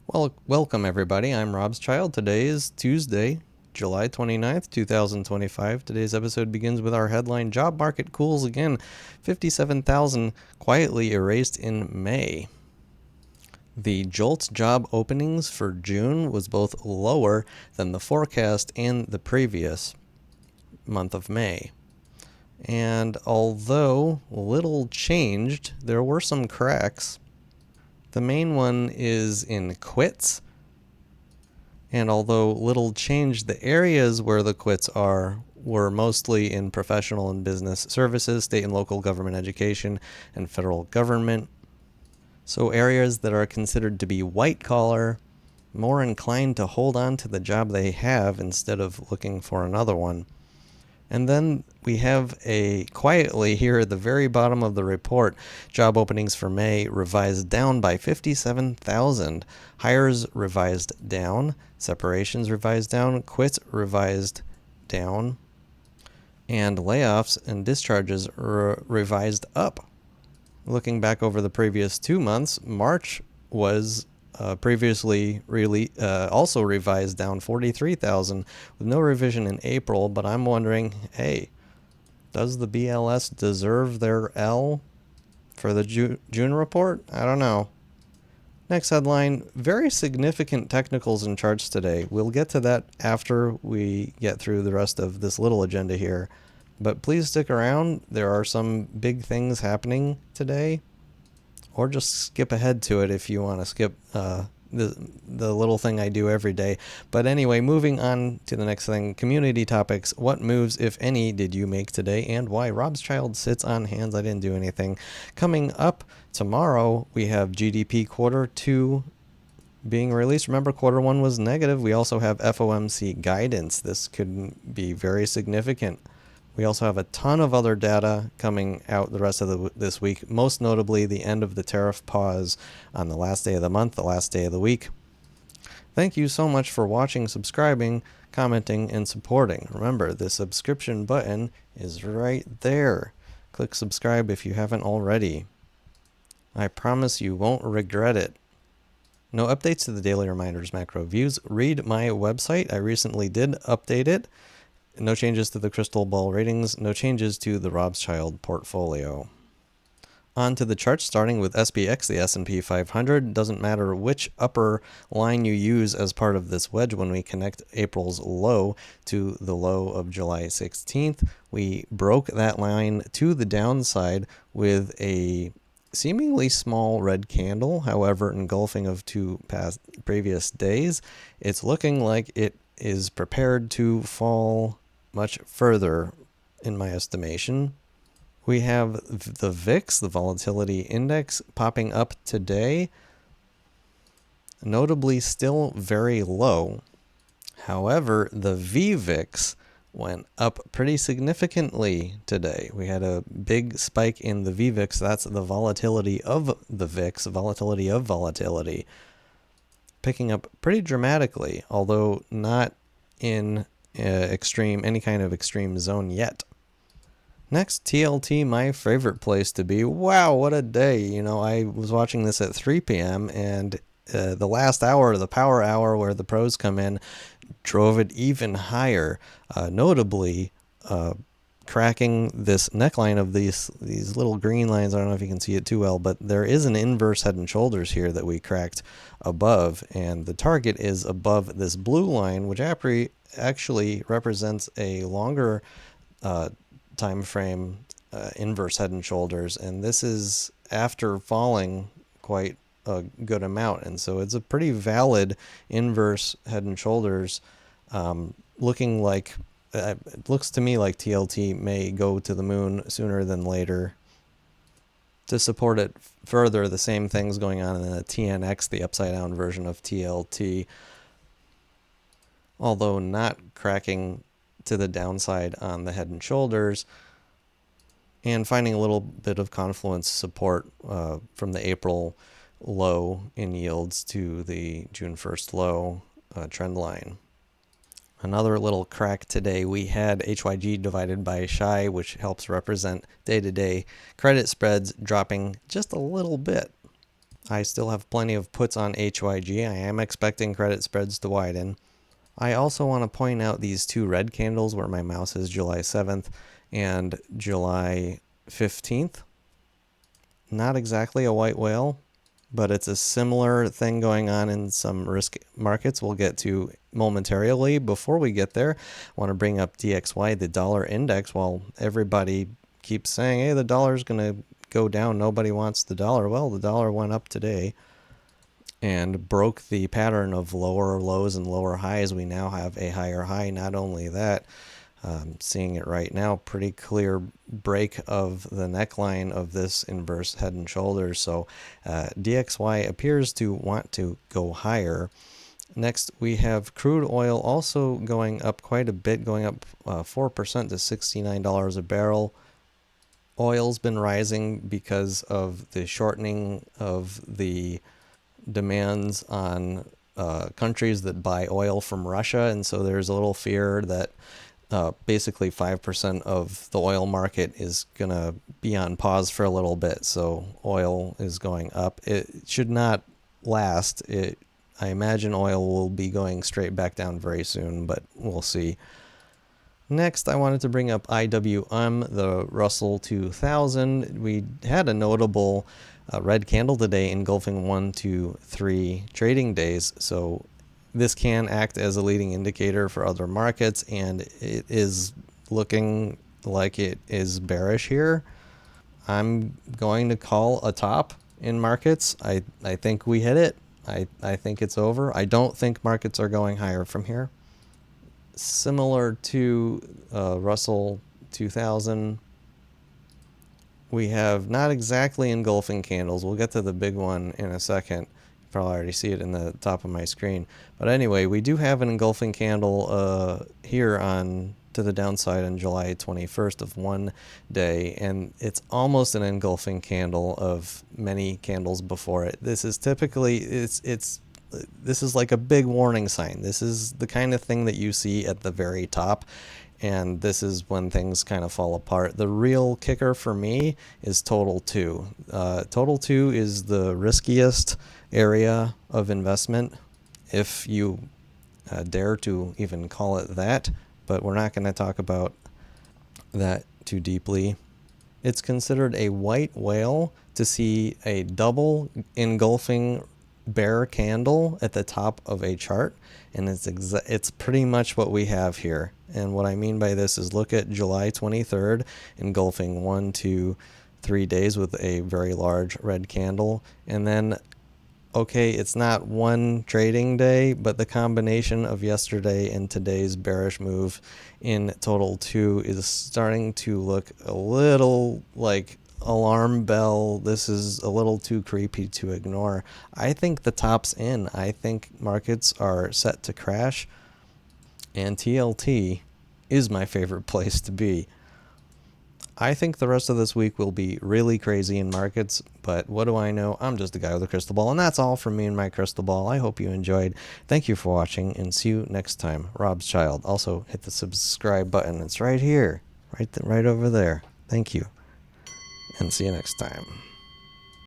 Well, welcome everybody. I'm Robschild. Today is Tuesday, July 29th, 2025. Today's episode begins with our headline: Job market cools again. 57,000 quietly erased in May. The JOLTS job openings for June was both lower than the forecast and the previous month of May. And although little changed, there were some cracks. The main one is in quits. And although little changed, the areas where the quits were mostly in professional and business services, state and local government education, and federal government. So areas that are considered to be white collar, more inclined to hold on to the job they have instead of looking for another one. And then we have quietly here at the very bottom of the report, job openings for May revised down by 57,000. Hires revised down, separations revised down, quits revised down, and layoffs and discharges revised up. Looking back over the previous 2 months, March was previously also revised down 43,000 with no revision in April, but I'm wondering, hey, does the BLS deserve their L for the June report? I don't know. Next headline: very significant technicals and charts today. We'll get to that after we get through the rest of this little agenda here. But please stick around. There are some big things happening today. Or just skip ahead to it if you want to skip the little thing I do every day. But anyway, moving on to the next thing, community topics. What moves, if any, did you make today and why? Robschild sits on hands. I didn't do anything. Coming up tomorrow, we have GDP quarter 2 being released. Remember, quarter 1 was negative. We also have FOMC guidance. This could be very significant. We also have a ton of other data coming out the rest of this week, most notably the end of the tariff pause on the last day of the month, the last day of the week. Thank you so much for watching, subscribing, commenting, and supporting. Remember, the subscription button is right there. Click subscribe if you haven't already. I promise you won't regret it. No updates to the daily reminders, macro views. Read my website. I recently did update it. No changes to the crystal ball ratings, no changes to the Robschild portfolio. On to the charts, starting with SPX, the S&P 500. Doesn't matter which upper line you use as part of this wedge. When we connect April's low to the low of July 16th, we broke that line to the downside with a seemingly small red candle. However, engulfing of two previous days, it's looking like it is prepared to fall much further, in my estimation. We have the VIX, the volatility index, popping up today, notably still very low. However, the VVIX went up pretty significantly today. We had a big spike in the VVIX. That's the volatility of the VIX, volatility of volatility, picking up pretty dramatically, although not in any kind of extreme zone yet. Next, TLT, my favorite place to be. Wow, what a day. I was watching this at 3 p.m. and the last hour, the power hour where the pros come in, drove it even higher, notably cracking this neckline of these little green lines. I don't know if you can see it too well, but there is an inverse head and shoulders here that we cracked above, and the target is above this blue line, which actually represents a longer time frame inverse head and shoulders, and this is after falling quite a good amount, and so it's a pretty valid inverse head and shoulders. It looks to me like TLT may go to the moon sooner than later. To support it further, the same thing's going on in the TNX, the upside down version of TLT, although not cracking to the downside on the head and shoulders, and finding a little bit of confluence support from the April low in yields to the June 1st low trend line. Another little crack today, we had HYG divided by SHI, which helps represent day-to-day credit spreads, dropping just a little bit. I still have plenty of puts on HYG. I am expecting credit spreads to widen. I also want to point out these two red candles where my mouse is, July 7th and July 15th. Not exactly a white whale, but it's a similar thing going on in some risk markets we'll get to momentarily. Before we get there, I want to bring up DXY, the dollar index. While everybody keeps saying, hey, the dollar's going to go down, nobody wants the dollar. Well, the dollar went up today and broke the pattern of lower lows and lower highs. We now have a higher high. Not only that, seeing it right now, pretty clear break of the neckline of this inverse head and shoulders. So DXY appears to want to go higher. Next, we have crude oil also going up quite a bit, going up 4% to $69 a barrel. Oil's been rising because of the shortening of the demands on countries that buy oil from Russia, and so there's a little fear that basically 5% of the oil market is going to be on pause for a little bit, so oil is going up. It should not last. I imagine oil will be going straight back down very soon, but we'll see. Next, I wanted to bring up IWM, the Russell 2000. We had a notable red candle today engulfing 1, 2, 3 trading days. So this can act as a leading indicator for other markets, and it is looking like it is bearish here. I'm going to call a top in markets. I think we hit it. I think it's over. I don't think markets are going higher from here. Similar to Russell 2000, we have not exactly engulfing candles. We'll get to the big one in a second. You probably already see it in the top of my screen. But anyway, we do have an engulfing candle here on to the downside on July 21st of one day, and it's almost an engulfing candle of many candles before it. This is typically this is like a big warning sign. This is the kind of thing that you see at the very top, and this is when things kind of fall apart. The real kicker for me is total 2. Total 2 is the riskiest area of investment, if you dare to even call it that, but we're not going to talk about that too deeply. It's considered a white whale to see a double engulfing bear candle at the top of a chart, and it's pretty much what we have here. And what I mean by this is, look at July 23rd engulfing 1, 2, 3 days with a very large red candle, and then okay, it's not one trading day, but the combination of yesterday and today's bearish move in total 2 is starting to look a little like alarm bell. This is a little too creepy to ignore. I think the top's in. I think markets are set to crash, and TLT is my favorite place to be. I think the rest of this week will be really crazy in markets, but what do I know? I'm just a guy with a crystal ball, and that's all from me and my crystal ball. I hope you enjoyed. Thank you for watching, and see you next time. Robschild. Also, hit the subscribe button. It's right here, right over there. Thank you, and see you next time.